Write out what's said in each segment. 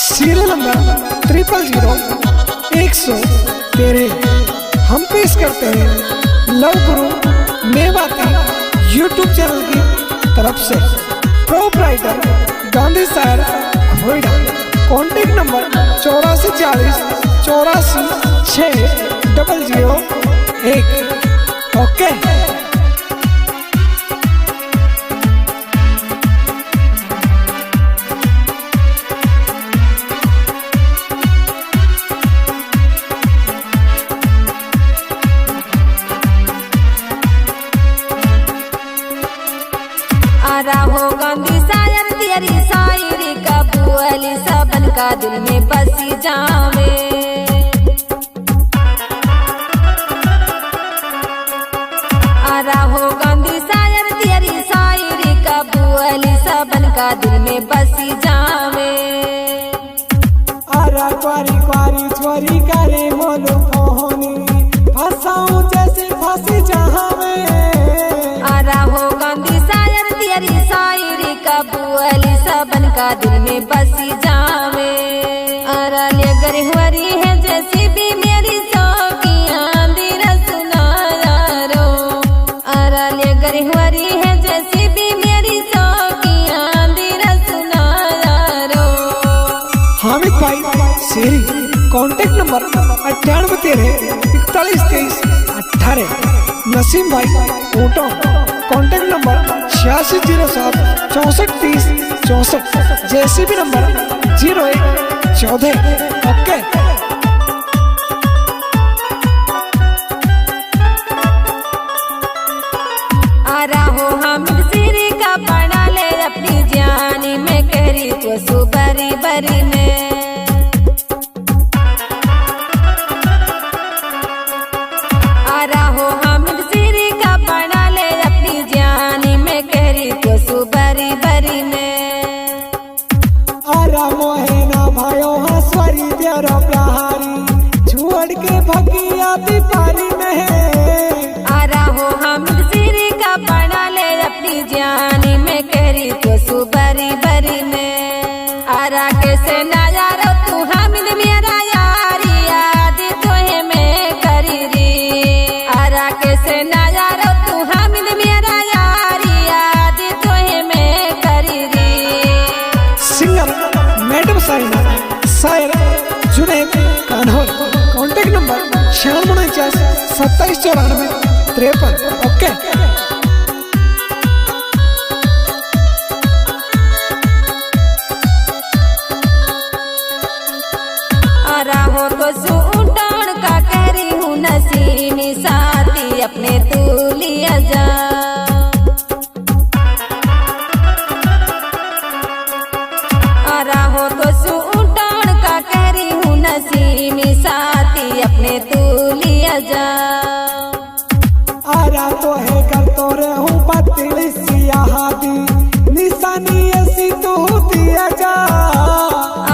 Serial number 0000113 हम पेश करते हैं लव गुरु मेवाती यूट्यूब चैनल की तरफ से। प्रोपराइटर गांधी साहब खोइडा। Contact number 8440 84 6001। ओके। हो गांधी शायर तेरी शायरी कबूली सबन का दिल में बसी जावे। आरा हो गांधी शायर तेरी शायरी कबूली सबन का दिल में बसी जावे। आरा क्वारी क्वारी छोरी करे मोलो फोनी फसाऊं जैसे फंसी जहां में। आरा हो गांधी शायर तेरी शायरी कबूली सबन का दिल में बसी जावे। आरा ले गरहवरी है जैसी भी मेरी सौकियां दिल सुनाया रो। आरा ले गरहवरी है जैसी भी मेरी सौकियां दिल सुनाया रो। हामिद भाई शेरी। Contact number 9813412318। नसीम भाई ऊँटों। Contact number 8607 6430 64। JCB number 0114। ओके। आरा हो हामिद शेरी का बना ले अपनी जानी में कहरी तो सुबरी बरी में। आरा हो हामिद शेरी का बना ले अपनी जानी में कहरी तो सुबरी बरी में। आरा मोहेना भायो हंसवरी तेरा प्यारी छोड़ के भगिया पिपारी में। आरा हो हामिद शेरी का बना ले अपनी जानी में कहरी तो सुबरी बरी में। आरा कैसे नया रो तू हामिद मेरा यारी याद तो है मैं करी री। आरा कैसे नया रो तू हामिद मेरा यारी याद तो है मैं करी री। Singer madam Saina. शायर Junaid Kanhor. Contact number 9649 2794 53। Okay. आरा हो तो सूटान का करी हूँ नसीमी साथी अपने तू लिया जा। आरा हो तो सूटान का करी हूँ नसीमी साथी अपने तू लिया जा। आरा तो है कर तो रहूं पतली सियाहादी निशानी ऐसी तो दिया जा।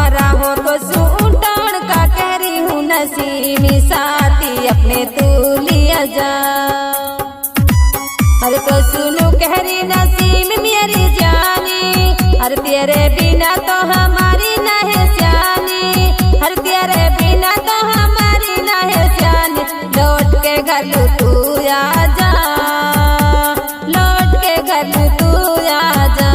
आरा हो तो सूटान का करी हूँ नसीमी साथी अपने तू लिया जा। अरे तो सुनो कहरी नसीम मेरी जानी। हर तेरे बिना तो हमारी न है जानी। हर तेरे बिना तो हमारी न है जानी। लौट के घर तू आ जा। लौट के घर तू आ जा।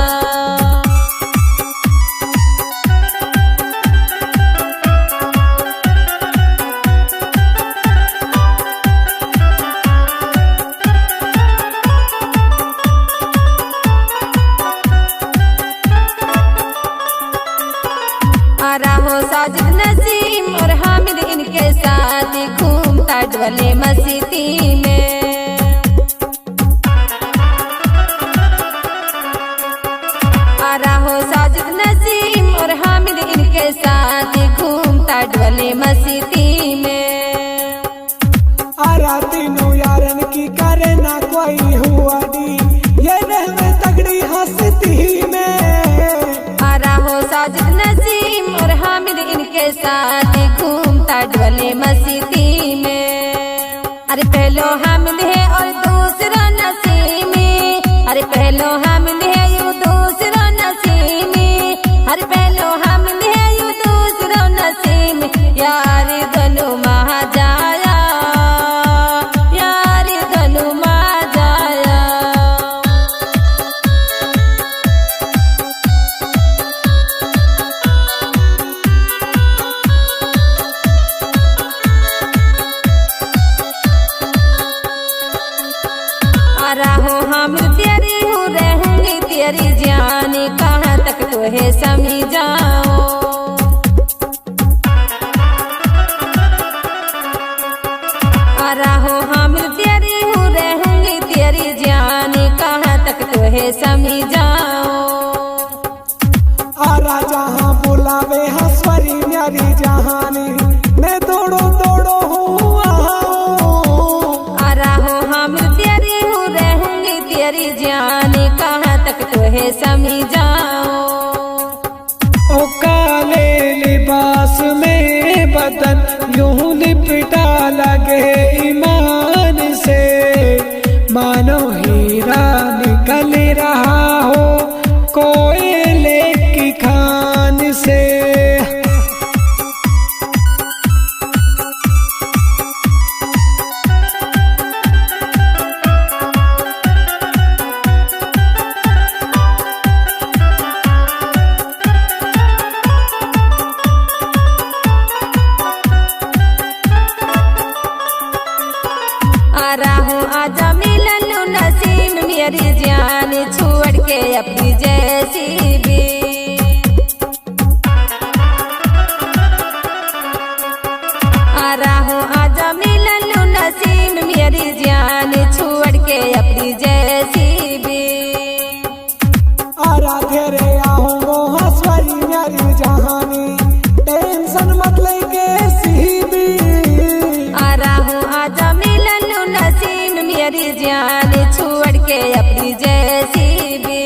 आरा हो साजिद नसीम और हामिद इनके साथ घूमता डोले मस्ती में। आरा हो साजिद नसीम और हामिद इनके साथ घूमता डोले मस्ती में। आरा तीनों यारन की करे ना कोई हुआ दी ये रहवे तगड़ी हंसती में। आरा हो साजिद नसीम और हामिद इनके साथ घूमता डोले मस्ती में। अरे पहलो हामिद है और दूसरा नसीमी। अरे पहलो हामिद है यू दूसरा नसीमी। अरे पहलो हामिद है यू दूसरा तोहे समझाओ। रहो हम तेरी हूँ रहूंगी तेरी जान, कहाँ तक तोहे समझाओ। आरा जहाँ बुलावे हंसवरी मेरी जहानी, मैं दौड़ो दौड़ो हूँ आ रहो हम तेरी हूँ रहूंगी तेरी जान, कहाँ तक तोहे समझाओ। ओ काले लिबास में बदन यूं लिपटा लगे ईमान से, मानो हीरा निकल रहा हो कोयले की खान से। रहो आजा मिलन नसीम मेरी जान, छोड़ के अपनी जैसी भी। रहो आजा मिलन नसीम मेरी जान, छोड़ के अपनी जैसी भी। आरा घेरे आऊंगो हंसवरी मेरी जहानी, टेंशन मत लेके सीबी। रहो आजा मिलन नसीम मेरी जान, छोड़ के अपनी जैसी भी।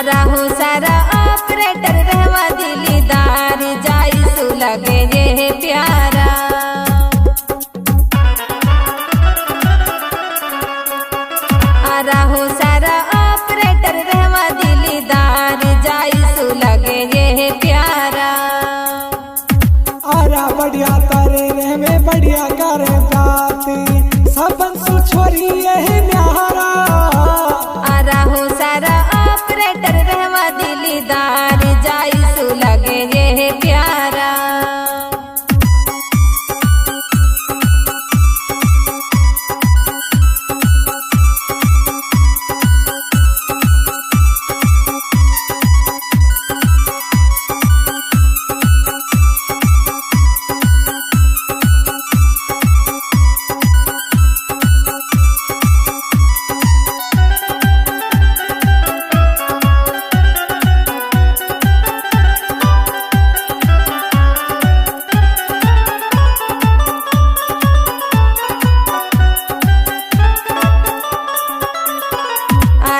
रहो सारा ऑपरेटर रहवा दिलीदार, जाइसु लगे ये प्यारा। रहो सारा ऑपरेटर रहवा दिलीदार, जाइसु लगे ये प्यारा। आरा बढ़िया करे रे में बढ़िया करे बाती, सबन सु छोरी ये न्यारा। रहो सारा ऑपरेटर रहवा दिलीदार, जाइसु लगे ये प्यारा।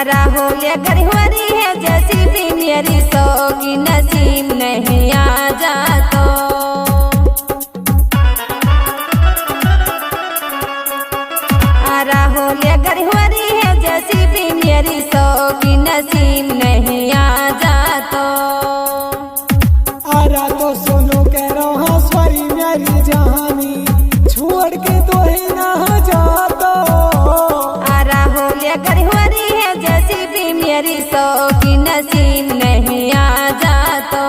रहो ये गरहवरी है जैसी भी मेरी सौ की नसीब नहीं आ जातो। रहो ये गरहवरी है जैसी भी मेरी सौ की नसीब नहीं आ जातो। आरा तो सुनो कह रहा हंसवरी मेरी जहानी, छोड़ के तो ही ना जातो। रहो ये गरहवरी है जैसी भी मेरी सौ की नसीब नहीं आ जातो।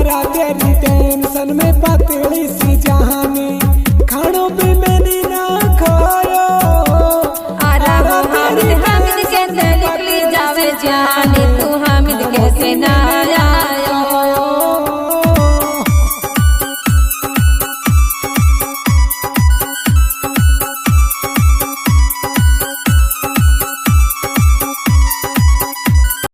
आरा तेरी टेंशन में पतली सी जहानी खानों पे